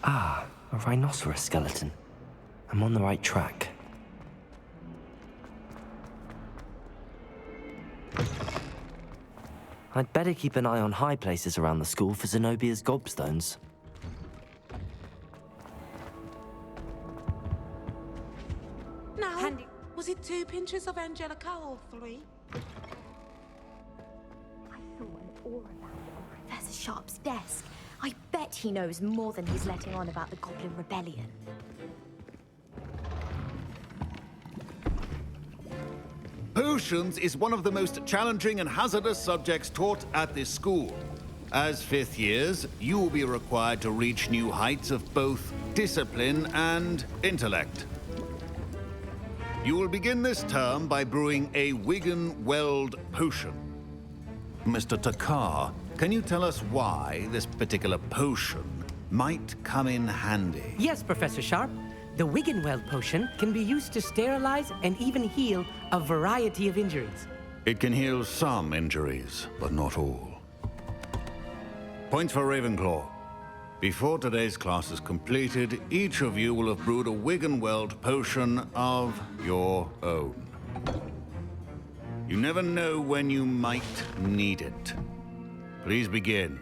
Ah, a rhinoceros skeleton. I'm on the right track. I'd better keep an eye on high places around the school for Zenobia's gobstones. No. Handy. Was it 2 pinches of Angelica or 3? I saw an aura lamp on Professor Sharp's desk. I bet he knows more than he's letting on about the Goblin Rebellion. Potions is one of the most challenging and hazardous subjects taught at this school. As 5th years, you will be required to reach new heights of both discipline and intellect. You will begin this term by brewing a Wiggenweld potion. Mr. Takar, can you tell us why this particular potion might come in handy? Yes, Professor Sharp. The Wiggenweld potion can be used to sterilize and even heal a variety of injuries. It can heal some injuries, but not all. Points for Ravenclaw. Before today's class is completed, each of you will have brewed a Wiggenweld potion of your own. You never know when you might need it. Please begin.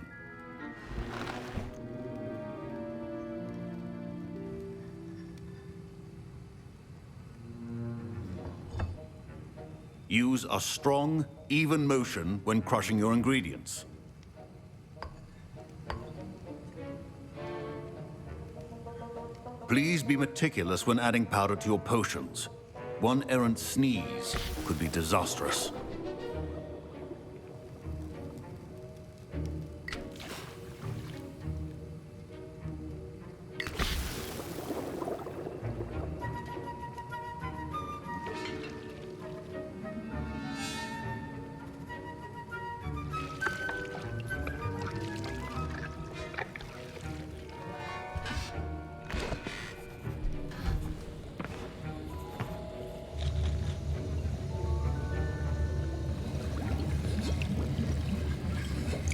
Use a strong, even motion when crushing your ingredients. Please be meticulous when adding powder to your potions. One errant sneeze could be disastrous.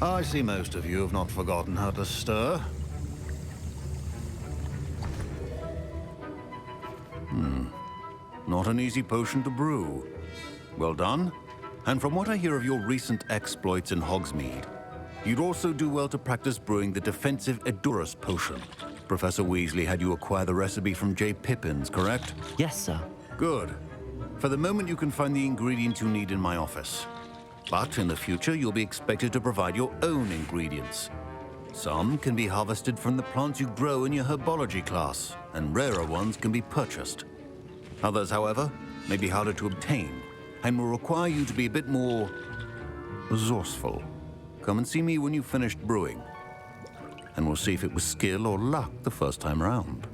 I see most of you have not forgotten how to stir. Not an easy potion to brew. Well done. And from what I hear of your recent exploits in Hogsmeade, you'd also do well to practice brewing the defensive Edurus potion. Professor Weasley had you acquire the recipe from J. Pippins, correct? Yes, sir. Good. For the moment, you can find the ingredients you need in my office. But in the future, you'll be expected to provide your own ingredients. Some can be harvested from the plants you grow in your herbology class, and rarer ones can be purchased. Others, however, may be harder to obtain, and will require you to be a bit more resourceful. Come and see me when you've finished brewing, and we'll see if it was skill or luck the first time round.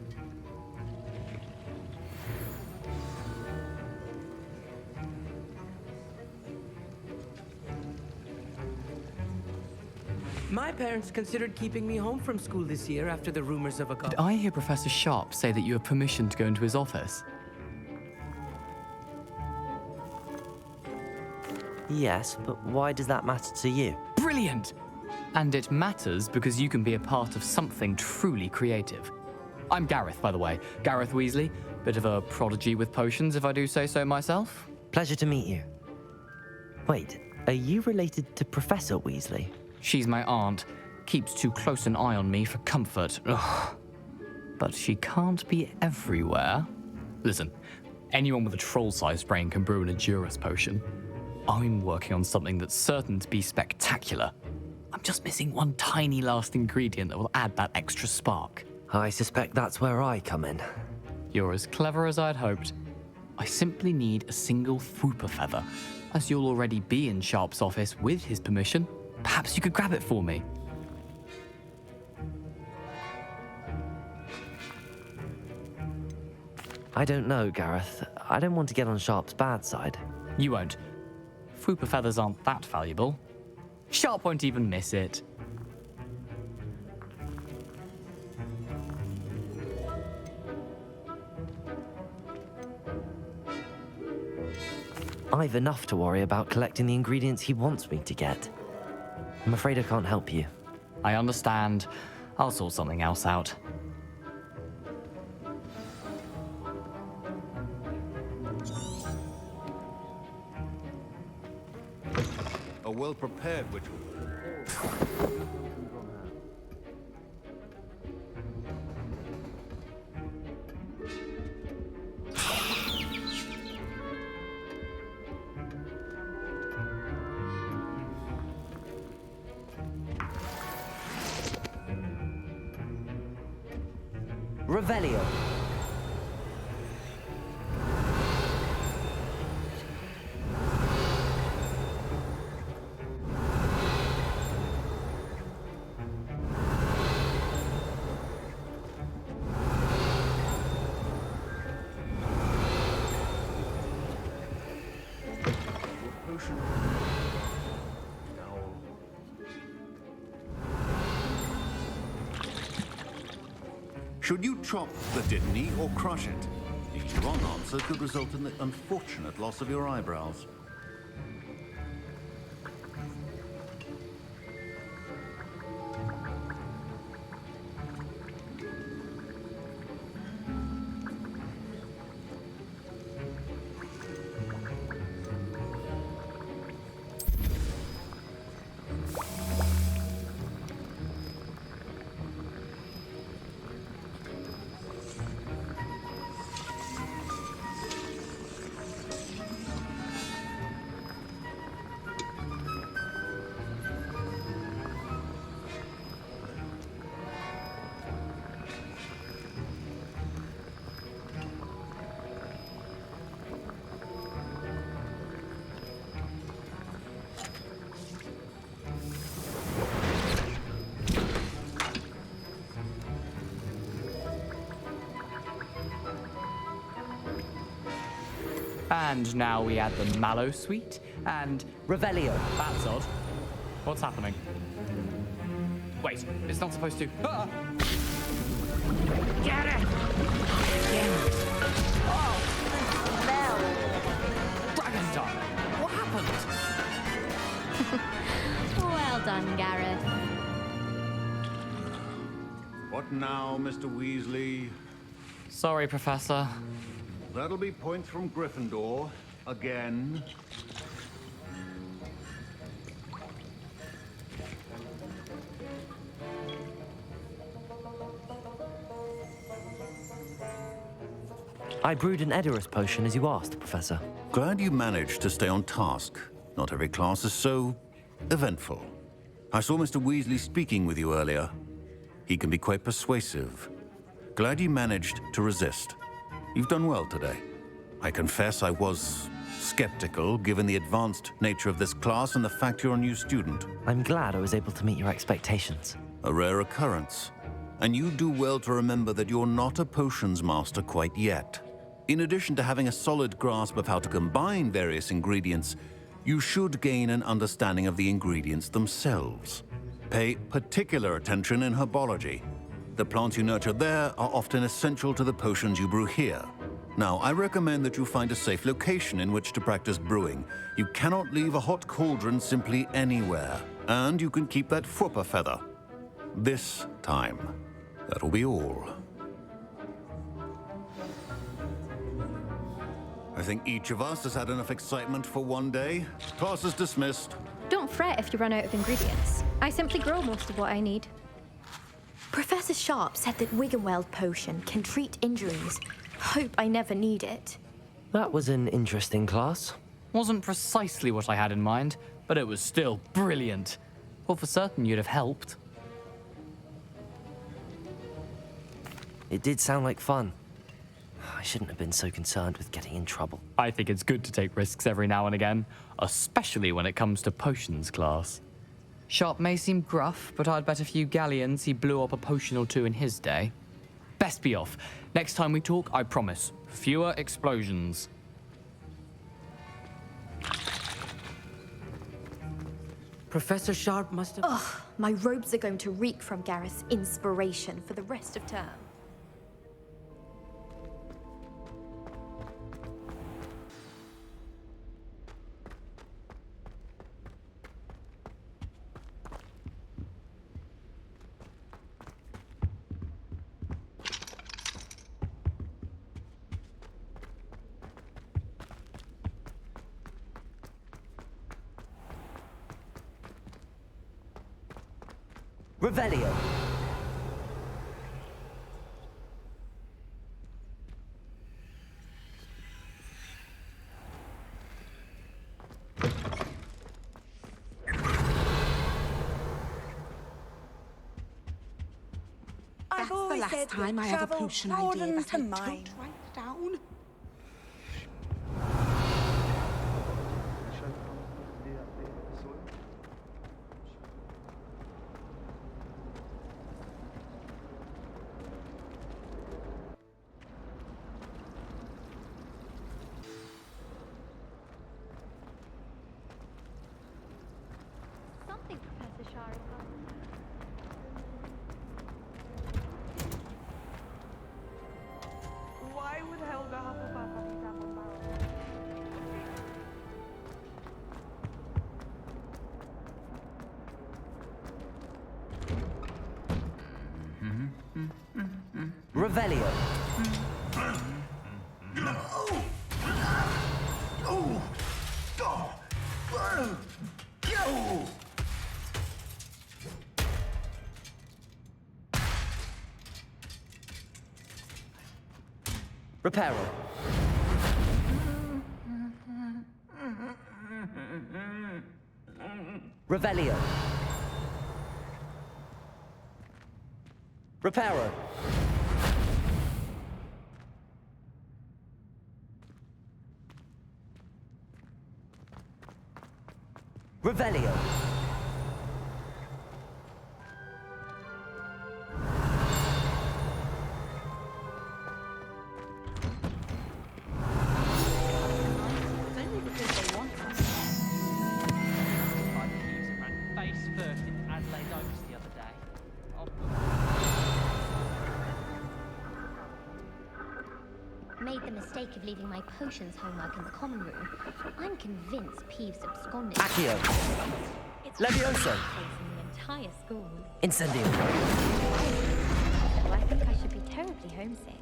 My parents considered keeping me home from school this year after the rumors of a Did I hear Professor Sharp say that you have permission to go into his office? Yes, but why does that matter to you? Brilliant! And it matters because you can be a part of something truly creative. I'm Gareth, by the way. Gareth Weasley. Bit of a prodigy with potions, if I do say so myself. Pleasure to meet you. Wait, are you related to Professor Weasley? She's my aunt. Keeps too close an eye on me for comfort. Ugh. But she can't be everywhere. Listen, anyone with a troll-sized brain can brew an Edurus potion. I'm working on something that's certain to be spectacular. I'm just missing one tiny last ingredient that will add that extra spark. I suspect that's where I come in. You're as clever as I'd hoped. I simply need a single Fwooper feather. As you'll already be in Sharp's office with his permission, perhaps you could grab it for me. I don't know, Gareth. I don't want to get on Sharp's bad side. You won't. Fwooper feathers aren't that valuable. Sharp won't even miss it. I've enough to worry about collecting the ingredients he wants me to get. I'm afraid I can't help you. I understand. I'll sort something else out. well-prepared witch. Revelio. Should you chop the Dittany or crush it? The wrong answer could result in the unfortunate loss of your eyebrows. And now we add the Mallow Suite and Revelio. that's odd. What's happening? Wait, it's not supposed to. Ah! Get it! Oh! Dragon time! What happened? Well done, Gareth. What now, Mr. Weasley? Sorry, Professor. That'll be points from Gryffindor. Again. I brewed an Edurus potion as you asked, Professor. Glad you managed to stay on task. Not every class is so eventful. I saw Mr. Weasley speaking with you earlier. He can be quite persuasive. Glad you managed to resist. You've done well today. I confess I was skeptical, given the advanced nature of this class and the fact you're a new student. I'm glad I was able to meet your expectations. A rare occurrence. And you do well to remember that you're not a potions master quite yet. In addition to having a solid grasp of how to combine various ingredients, you should gain an understanding of the ingredients themselves. Pay particular attention in herbology. The plants you nurture there are often essential to the potions you brew here. Now, I recommend that you find a safe location in which to practice brewing. You cannot leave a hot cauldron simply anywhere. And you can keep that Fwooper feather. This time. That'll be all. I think each of us has had enough excitement for one day. Class is dismissed. Don't fret if you run out of ingredients. I simply grow most of what I need. Professor Sharp said that Wiggenweld potion can treat injuries. Hope I never need it. That was an interesting class. Wasn't precisely what I had in mind, but it was still brilliant. Well, for certain you'd have helped. It did sound like fun. I shouldn't have been so concerned with getting in trouble. I think it's good to take risks every now and again, especially when it comes to potions class. Sharp may seem gruff, but I'd bet a few galleons he blew up a potion or two in his day. Best be off. Next time we talk, I promise, fewer explosions. Professor Sharp must have... Ugh, my robes are going to reek from Gareth's inspiration for the rest of term. Revelio. That's the last time I have a potion idea that I don't write down. Something, Professor Sharipa. Why would Helga Hufflepuff have these apple barrels? Revelio. Reparo. Revelio. Reparo. Revelio. Made the mistake of leaving my potions homework in the common room. I'm convinced Peeves absconded. Accio. It's Levioso. in the entire school. Incendio. So I think I should be terribly homesick.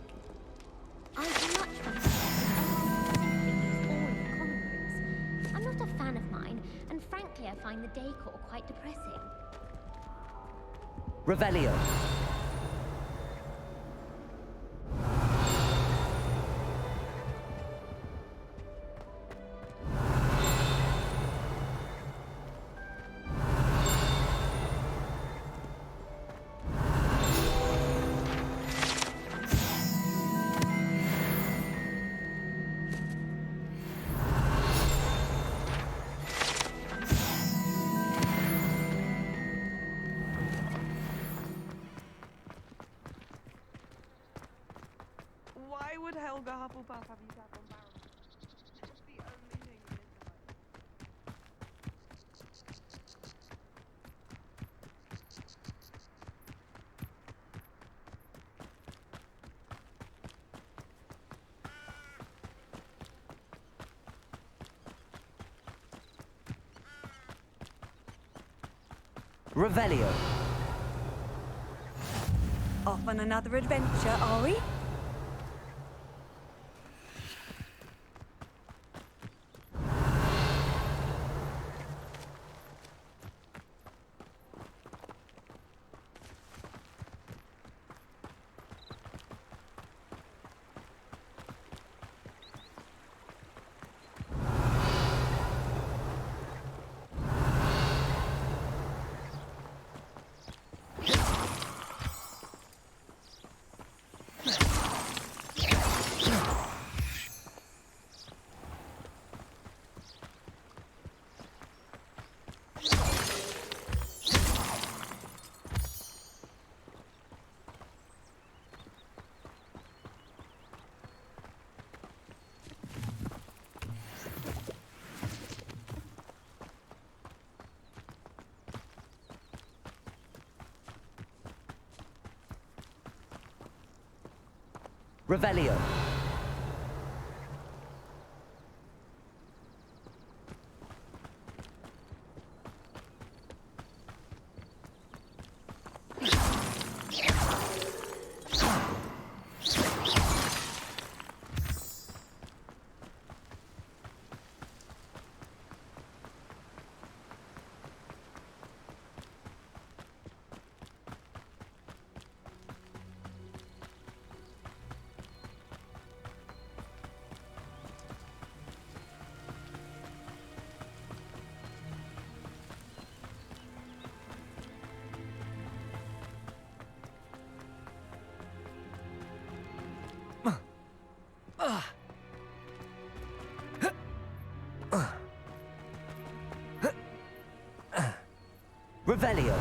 I'd much rather simply use all of the common rooms. I'm not a fan of mine, and frankly I find the decor quite depressing. Revelio. Why would Helga Hufflepuff have these apple barrels? It's the only thing in this life. Revelio. Off on another adventure, are we? Revelio. Revelio.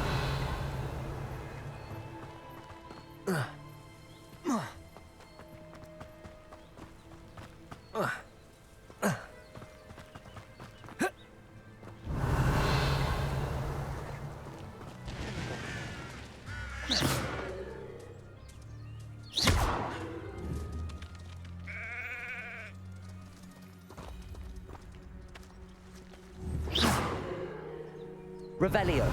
Revelio.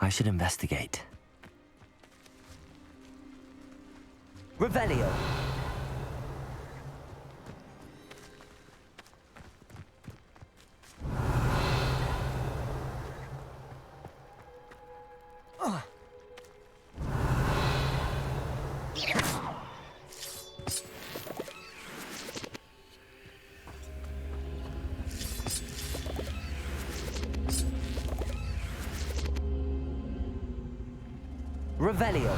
I should investigate. Revelio. Revelio.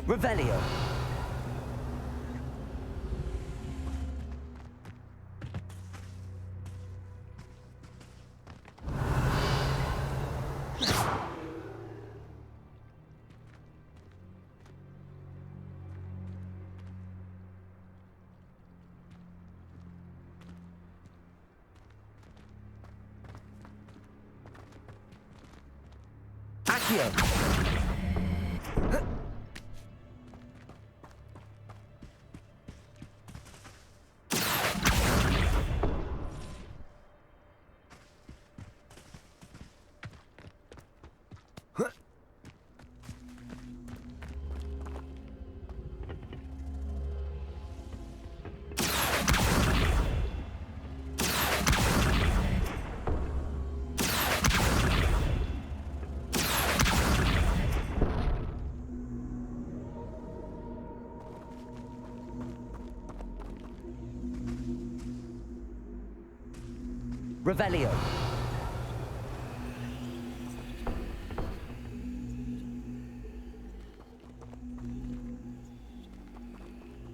Revelio. Accio. Revelio.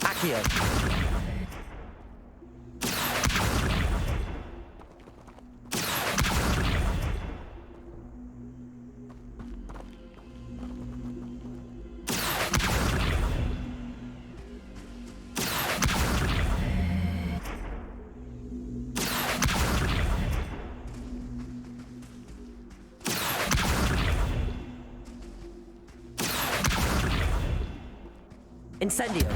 Accio. Incendio.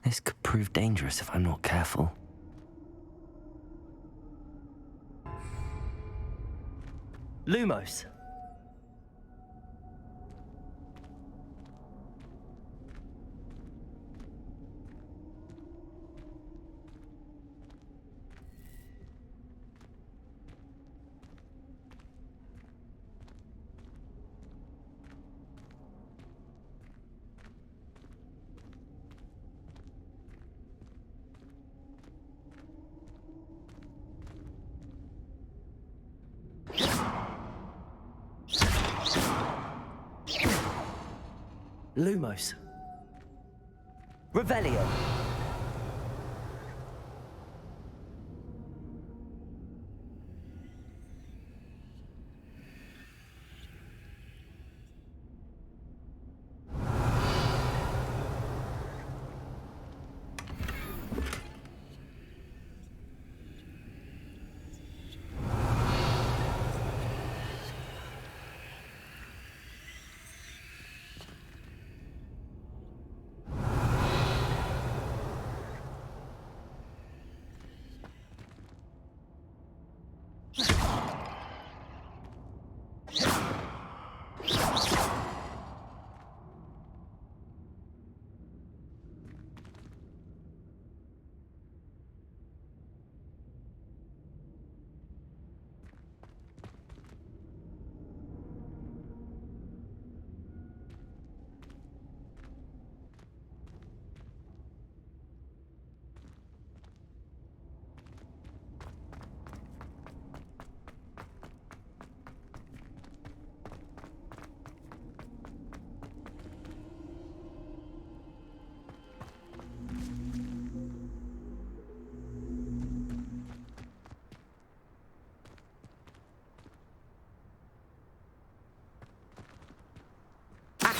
This could prove dangerous if I'm not careful. Lumos. Lumos. Revelio.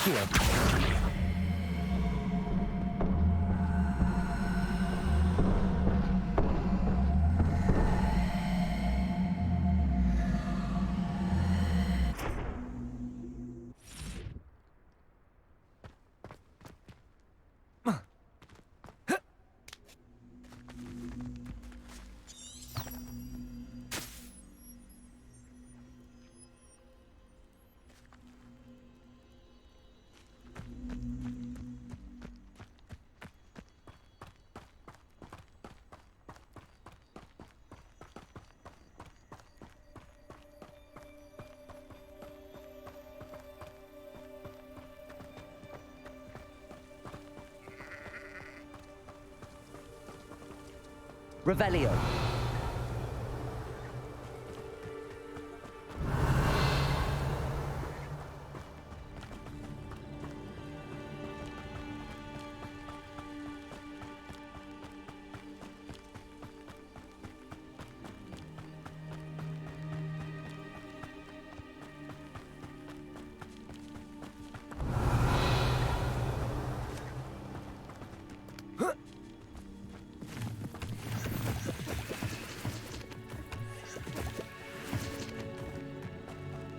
Accio. Revelio.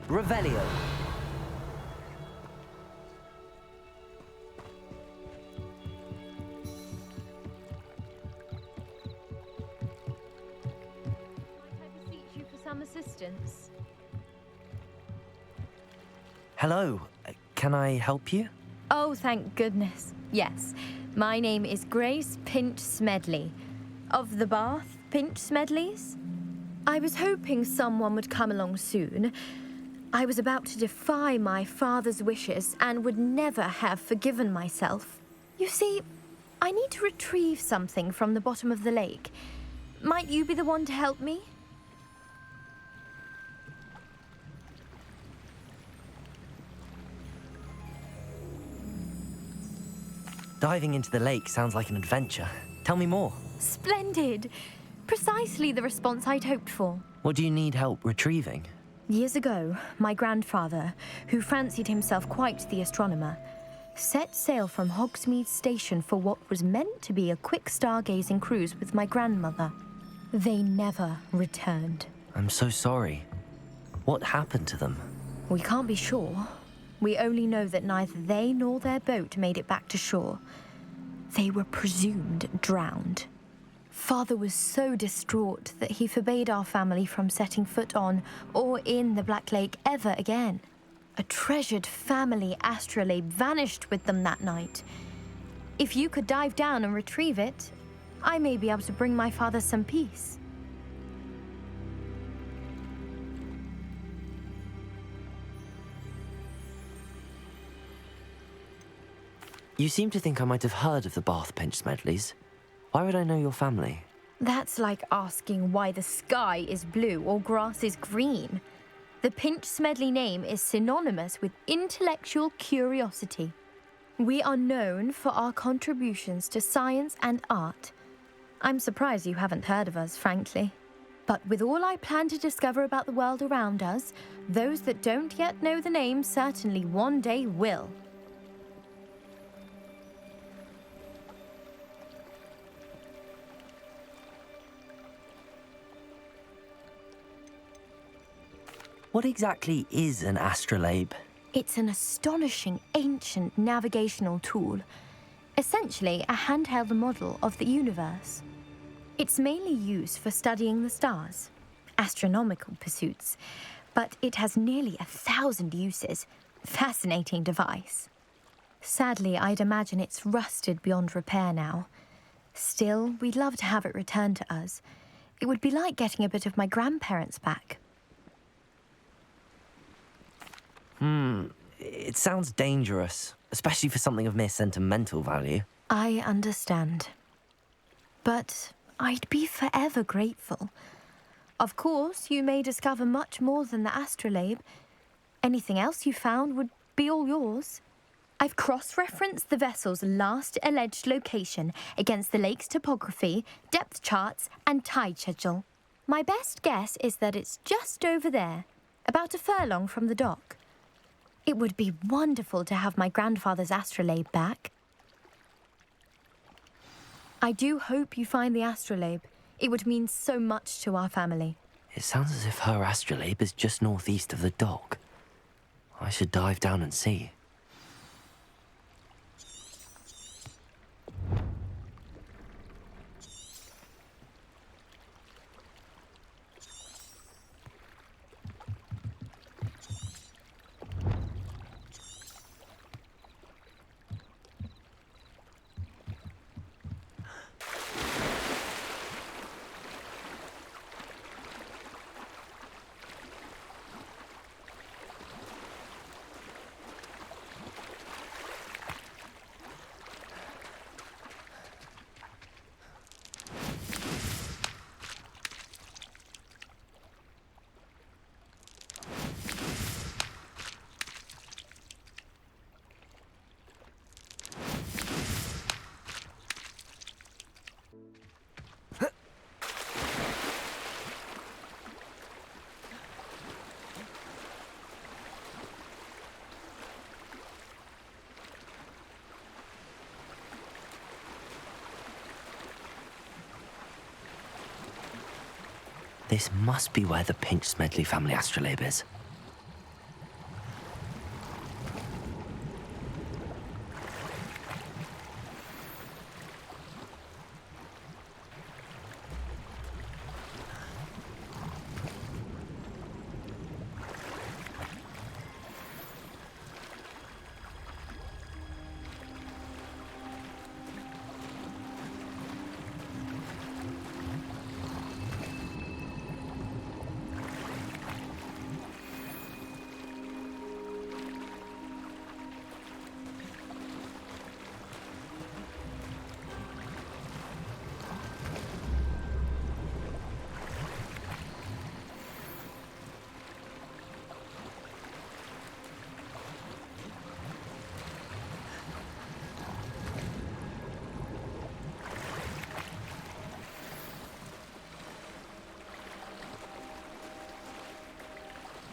Revelio. Might I beseech you for some assistance? Hello. Can I help you? Oh, thank goodness. Yes. My name is Grace Pinch Smedley. Of the Bath Pinch Smedleys? I was hoping someone would come along soon. I was about to defy my father's wishes and would never have forgiven myself. You see, I need to retrieve something from the bottom of the lake. Might you be the one to help me? Diving into the lake sounds like an adventure. Tell me more. Splendid! Precisely the response I'd hoped for. What do you need help retrieving? Years ago, my grandfather, who fancied himself quite the astronomer, set sail from Hogsmeade Station for what was meant to be a quick stargazing cruise with my grandmother. They never returned. I'm so sorry. What happened to them? We can't be sure. We only know that neither they nor their boat made it back to shore. They were presumed drowned. Father was so distraught that he forbade our family from setting foot on or in the Black Lake ever again. A treasured family astrolabe vanished with them that night. If you could dive down and retrieve it, I may be able to bring my father some peace. You seem to think I might have heard of the Bath Pinch Smedleys. Why would I know your family? That's like asking why the sky is blue or grass is green. The Pinch Smedley name is synonymous with intellectual curiosity. We are known for our contributions to science and art. I'm surprised you haven't heard of us, frankly. But with all I plan to discover about the world around us, those that don't yet know the name certainly one day will. What exactly is an astrolabe? It's an astonishing ancient navigational tool, essentially a handheld model of the universe. It's mainly used for studying the stars, astronomical pursuits, but it has nearly 1,000 uses. Fascinating device. Sadly, I'd imagine it's rusted beyond repair now. Still, we'd love to have it returned to us. It would be like getting a bit of my grandparents back. It sounds dangerous, especially for something of mere sentimental value. I understand. But I'd be forever grateful. Of course, you may discover much more than the astrolabe. Anything else you found would be all yours. I've cross-referenced the vessel's last alleged location against the lake's topography, depth charts, and tide schedule. My best guess is that it's just over there, about a furlong from the dock. It would be wonderful to have my grandfather's astrolabe back. I do hope you find the astrolabe. It would mean so much to our family. It sounds as if her astrolabe is just northeast of the dock. I should dive down and see. This must be where the Pinch Smedley family astrolabe is.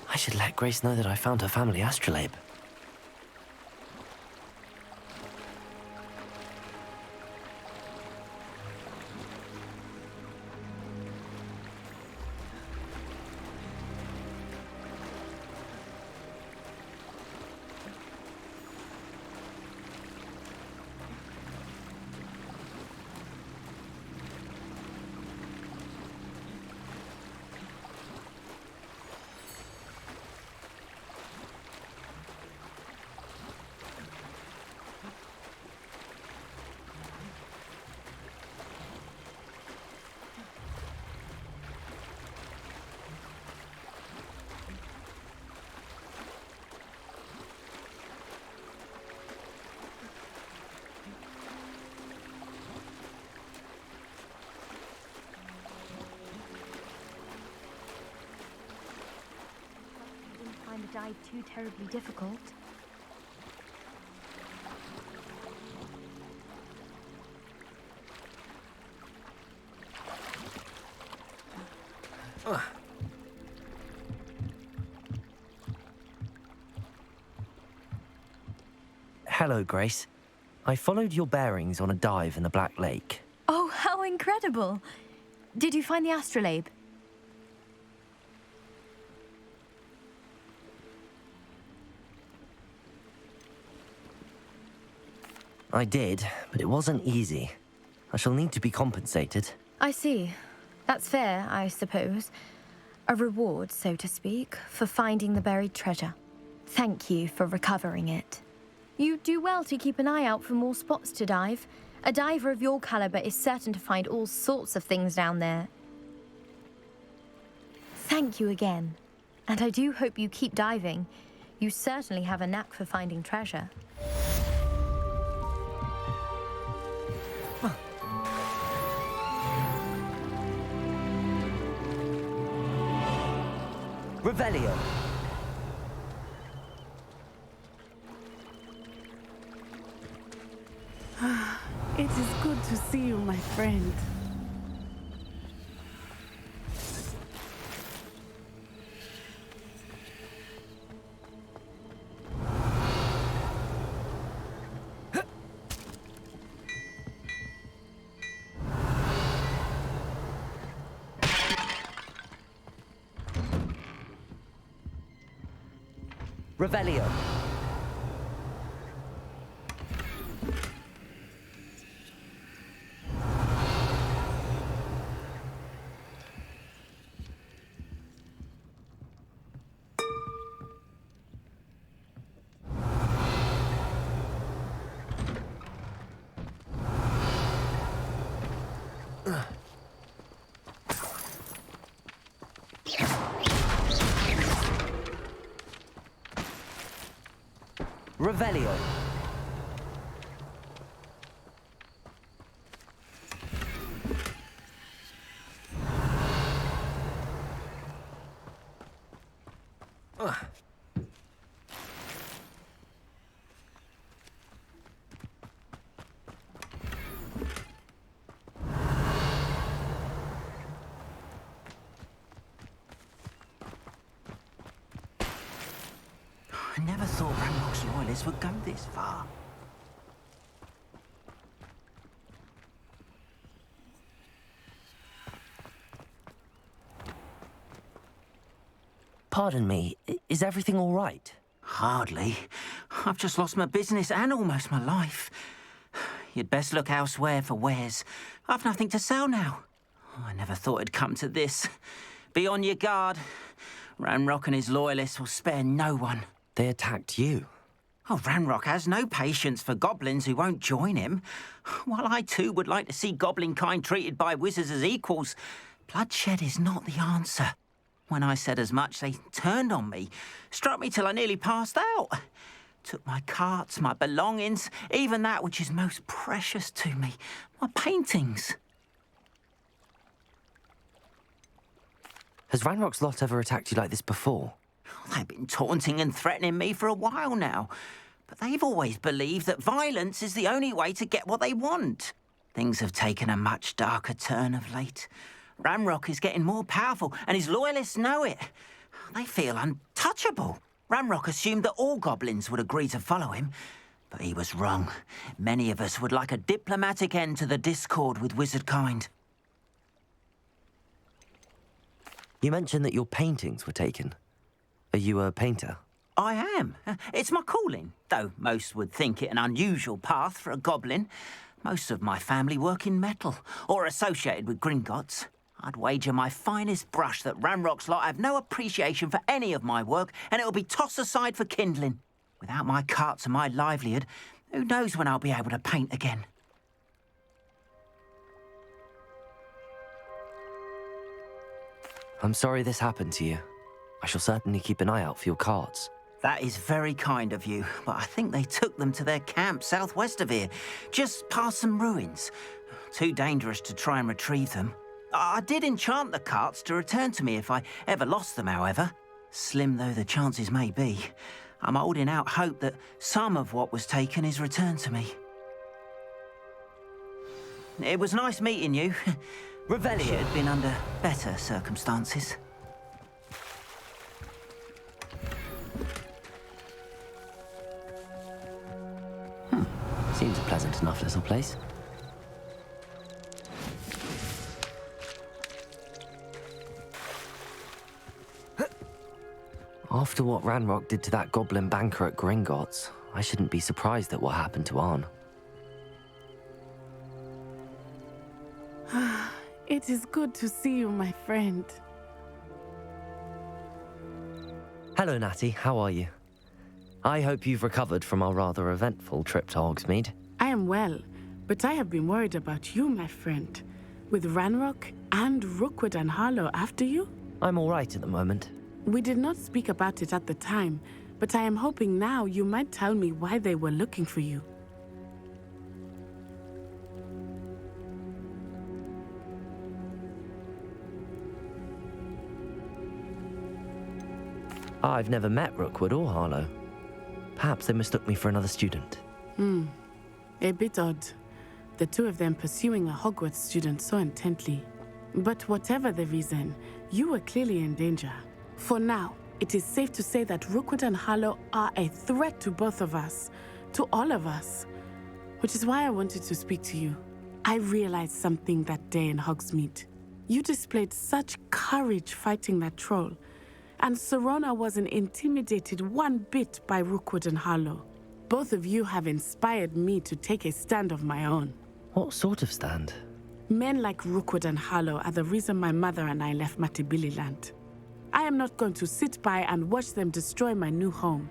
I should let Grace know that I found her family astrolabe. The dive too terribly difficult. Hello, Grace. I followed your bearings on a dive in the Black Lake. Oh, how incredible! Did you find the astrolabe? I did, but it wasn't easy. I shall need to be compensated. I see. That's fair, I suppose. A reward, so to speak, for finding the buried treasure. Thank you for recovering it. You do well to keep an eye out for more spots to dive. A diver of your caliber is certain to find all sorts of things down there. Thank you again. And I do hope you keep diving. You certainly have a knack for finding treasure. Revelio. It is good to see you, my friend. Revelio. Revelio. I never thought Ranrok's Loyalists would go this far. Pardon me, is everything all right? Hardly. I've just lost my business and almost my life. You'd best look elsewhere for wares. I've nothing to sell now. I never thought it'd come to this. Be on your guard. Ranrok and his Loyalists will spare no one. They attacked you. Oh, Ranrok has no patience for goblins who won't join him. While I too would like to see goblin kind treated by wizards as equals, bloodshed is not the answer. When I said as much, they turned on me, struck me till I nearly passed out. Took my carts, my belongings, even that which is most precious to me, my paintings. Has Ranrok's lot ever attacked you like this before? They've been taunting and threatening me for a while now, but they've always believed that violence is the only way to get what they want. Things have taken a much darker turn of late. Ranrok is getting more powerful, and his Loyalists know it. They feel untouchable. Ranrok assumed that all goblins would agree to follow him, but he was wrong. Many of us would like a diplomatic end to the discord with wizard kind. You mentioned that your paintings were taken. Are you a painter? I am. It's my calling, though most would think it an unusual path for a goblin. Most of my family work in metal, or associated with Gringotts. I'd wager my finest brush that Ranrok's lot have no appreciation for any of my work, and it'll be tossed aside for kindling. Without my carts and my livelihood, who knows when I'll be able to paint again? I'm sorry this happened to you. I shall certainly keep an eye out for your carts. That is very kind of you, but I think they took them to their camp southwest of here, just past some ruins. Too dangerous to try and retrieve them. I did enchant the carts to return to me if I ever lost them, however. Slim though the chances may be, I'm holding out hope that some of what was taken is returned to me. It was nice meeting you. Revelio had been under better circumstances. Seems a pleasant enough little place. After what Ranrok did to that goblin banker at Gringotts, I shouldn't be surprised at what happened to Arn. It is good to see you, my friend. Hello, Natty. How are you? I hope you've recovered from our rather eventful trip to Hogsmeade. I am well, but I have been worried about you, my friend. With Ranrok and Rookwood and Harlow after you? I'm all right at the moment. We did not speak about it at the time, but I am hoping now you might tell me why they were looking for you. I've never met Rookwood or Harlow. Perhaps they mistook me for another student. A bit odd. The two of them pursuing a Hogwarts student so intently. But whatever the reason, you were clearly in danger. For now, it is safe to say that Rookwood and Harlow are a threat to both of us, to all of us. Which is why I wanted to speak to you. I realized something that day in Hogsmeade. You displayed such courage fighting that troll, And Serona wasn't intimidated one bit by Rookwood and Harlow. Both of you have inspired me to take a stand of my own. What sort of stand? Men like Rookwood and Harlow are the reason my mother and I left Matibili land. I am not going to sit by and watch them destroy my new home.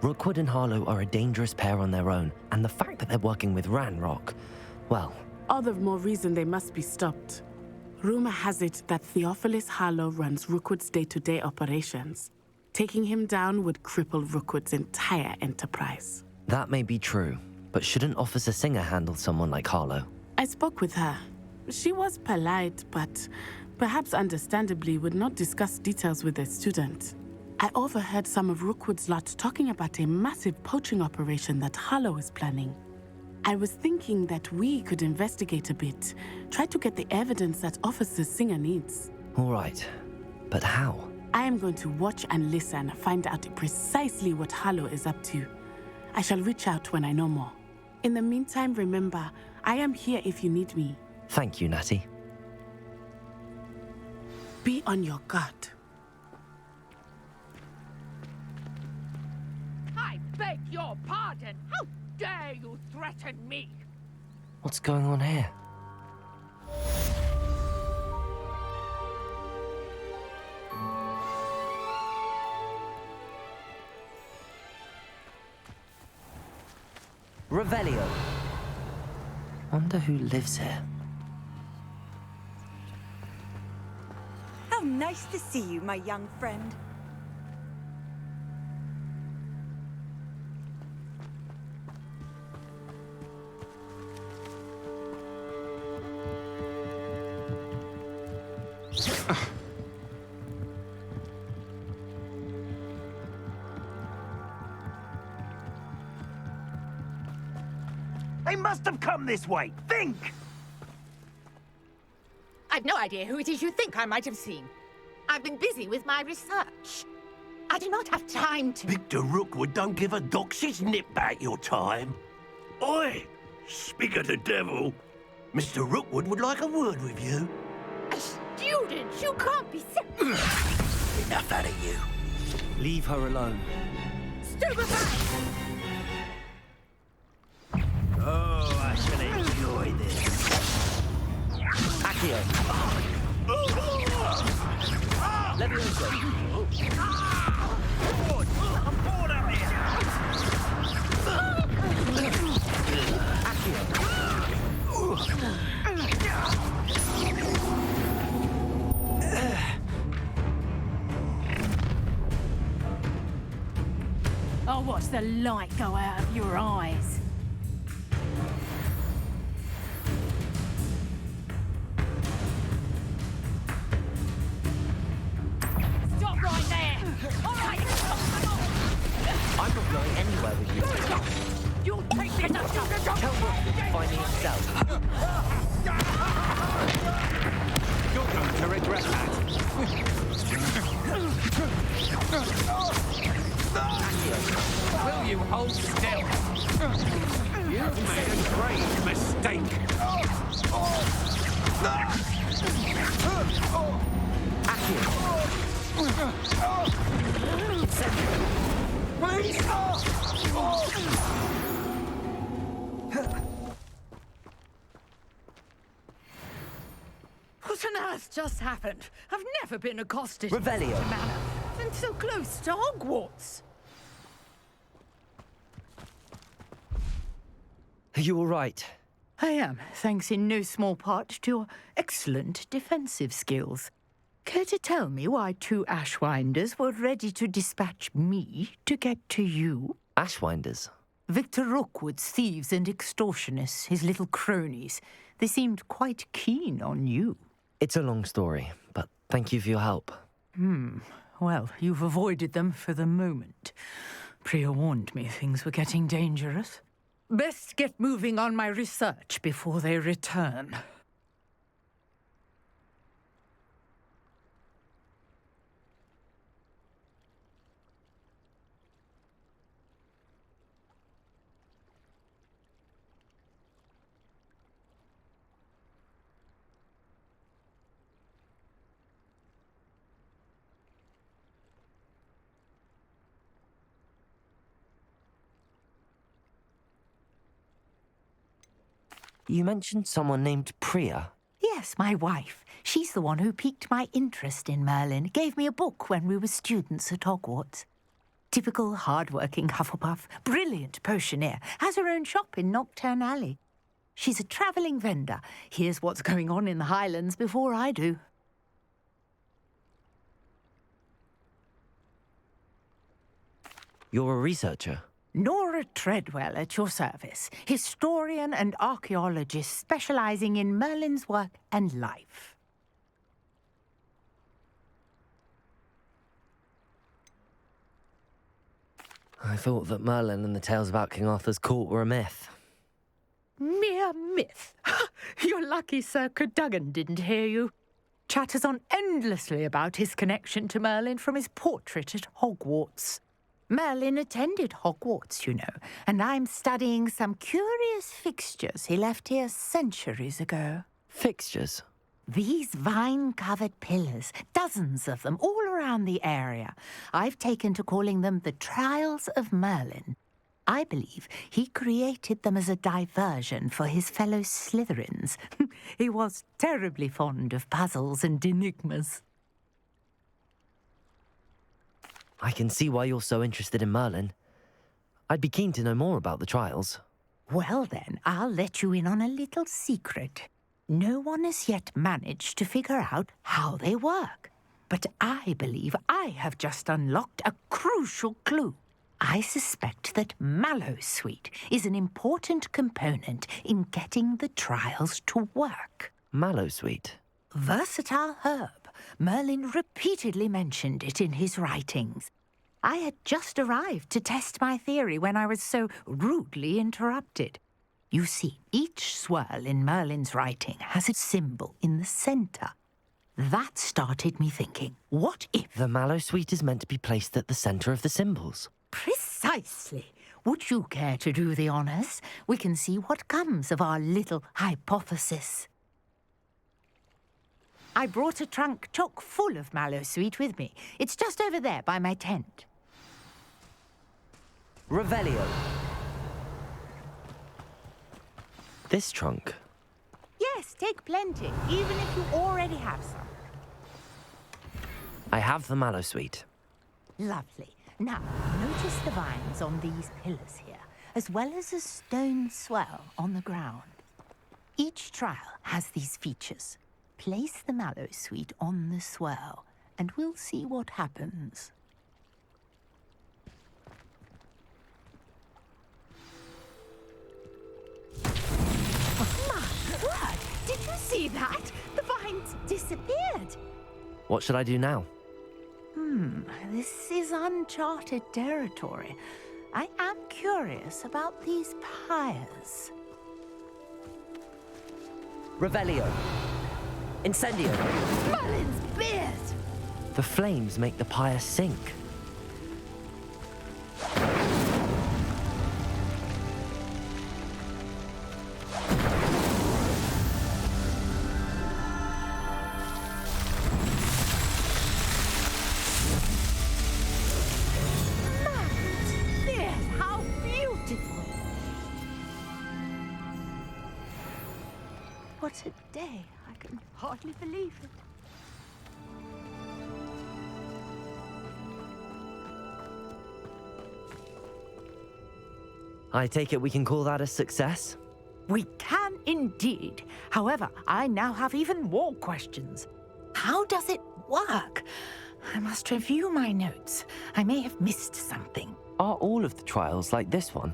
Rookwood and Harlow are a dangerous pair on their own, and the fact that they're working with Ranrok, well... All the more reason they must be stopped. Rumor has it that Theophilus Harlow runs Rookwood's day-to-day operations. Taking him down would cripple Rookwood's entire enterprise. That may be true, but shouldn't Officer Singer handle someone like Harlow? I spoke with her. She was polite, but perhaps understandably would not discuss details with a student. I overheard some of Rookwood's lot talking about a massive poaching operation that Harlow is planning. I was thinking that we could investigate a bit, try to get the evidence that Officer Singer needs. All right, but how? I am going to watch and listen, find out precisely what Harlow is up to. I shall reach out when I know more. In the meantime, remember, I am here if you need me. Thank you, Natty. Be on your guard. I beg your pardon. How dare you threaten me? What's going on here? Revelio. Wonder who lives here. How nice to see you, my young friend. They must have come this way. Think! I've no idea who it is you think I might have seen. I've been busy with my research. I do not have time to... Victor Rookwood don't give a doxy's nip back your time. Oi! Speak of the devil. Mr. Rookwood would like a word with you. A student? You can't be serious. Enough out of you. Leave her alone. Stupefy! Oh, I shall enjoy this. Accio. Levioso. I'm bored up here. I'll watch the light go out of your eyes. Stop right there! All right, I'm not going anywhere with you. you'll take this up. Tell Rookwood to find me himself. You're going to regret that. Will you hold still? You've made a grave mistake. Please! What on earth just happened? I've never been accosted Revelio. in this manner, and so close to Hogwarts. Are you all right? I am, thanks in no small part to your excellent defensive skills. Care to tell me why two Ashwinders were ready to dispatch me to get to you? Ashwinders? Victor Rookwood's thieves and extortionists, his little cronies. They seemed quite keen on you. It's a long story, but thank you for your help. Well, you've avoided them for the moment. Priya warned me things were getting dangerous. Best get moving on my research before they return. You mentioned someone named Priya. Yes, my wife. She's the one who piqued my interest in Merlin. Gave me a book when we were students at Hogwarts. Typical hard-working Hufflepuff, brilliant potioneer, has her own shop in Nocturne Alley. She's a travelling vendor. Hears what's going on in the Highlands before I do. You're a researcher? Nora Treadwell at your service, historian and archaeologist specialising in Merlin's work and life. I thought that Merlin and the tales about King Arthur's court were a myth. Mere myth. You're lucky Sir Cadogan didn't hear you. Chatters on endlessly about his connection to Merlin from his portrait at Hogwarts. Merlin attended Hogwarts, you know, and I'm studying some curious fixtures he left here centuries ago. Fixtures? These vine-covered pillars, dozens of them, all around the area. I've taken to calling them the Trials of Merlin. I believe he created them as a diversion for his fellow Slytherins. He was terribly fond of puzzles and enigmas. I can see why you're so interested in Merlin. I'd be keen to know more about the trials. Well then, I'll let you in on a little secret. No one has yet managed to figure out how they work. But I believe I have just unlocked a crucial clue. I suspect that Mallowsweet is an important component in getting the trials to work. Mallowsweet? Versatile herb. Merlin repeatedly mentioned it in his writings. I had just arrived to test my theory when I was so rudely interrupted. You see, each swirl in Merlin's writing has its symbol in the centre. That started me thinking, what if... The Mallowsweet is meant to be placed at the centre of the symbols. Precisely. Would you care to do the honours? We can see what comes of our little hypothesis. I brought a trunk chock full of Mallowsweet with me. It's just over there by my tent. Revelio. This trunk? Yes, take plenty, even if you already have some. I have the Mallowsweet. Lovely. Now, notice the vines on these pillars here, as well as a stone swell on the ground. Each trial has these features. Place the Mallowsweet on the swell, and we'll see what happens. Oh, my word! Did you see that? The vines disappeared. What should I do now? This is uncharted territory. I am curious about these pyres. Revelio. Incendio. Merlin's beard! The flames make the pyre sink. How beautiful! What a day! I can hardly believe it. I take it we can call that a success? We can indeed. However, I now have even more questions. How does it work? I must review my notes. I may have missed something. Are all of the trials like this one?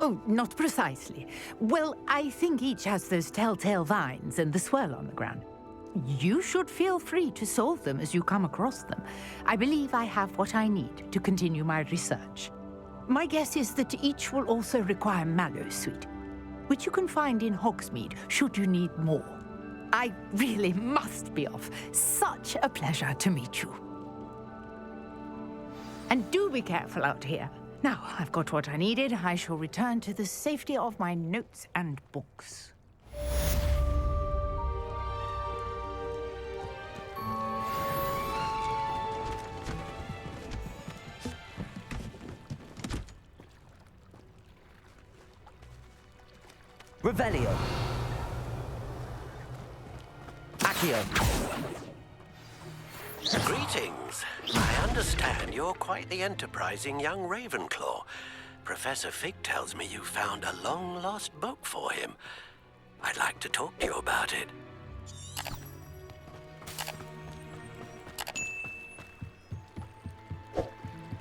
Oh, not precisely. Well, I think each has those telltale vines and the swirl on the ground. You should feel free to solve them as you come across them. I believe I have what I need to continue my research. My guess is that each will also require Mallowsweet, which you can find in Hogsmeade should you need more. I really must be off. Such a pleasure to meet you. And do be careful out here. Now, I've got what I needed. I shall return to the safety of my notes and books. Revelio. Accio. Greetings. I understand you're quite the enterprising young Ravenclaw. Professor Fig tells me you found a long-lost book for him. I'd like to talk to you about it.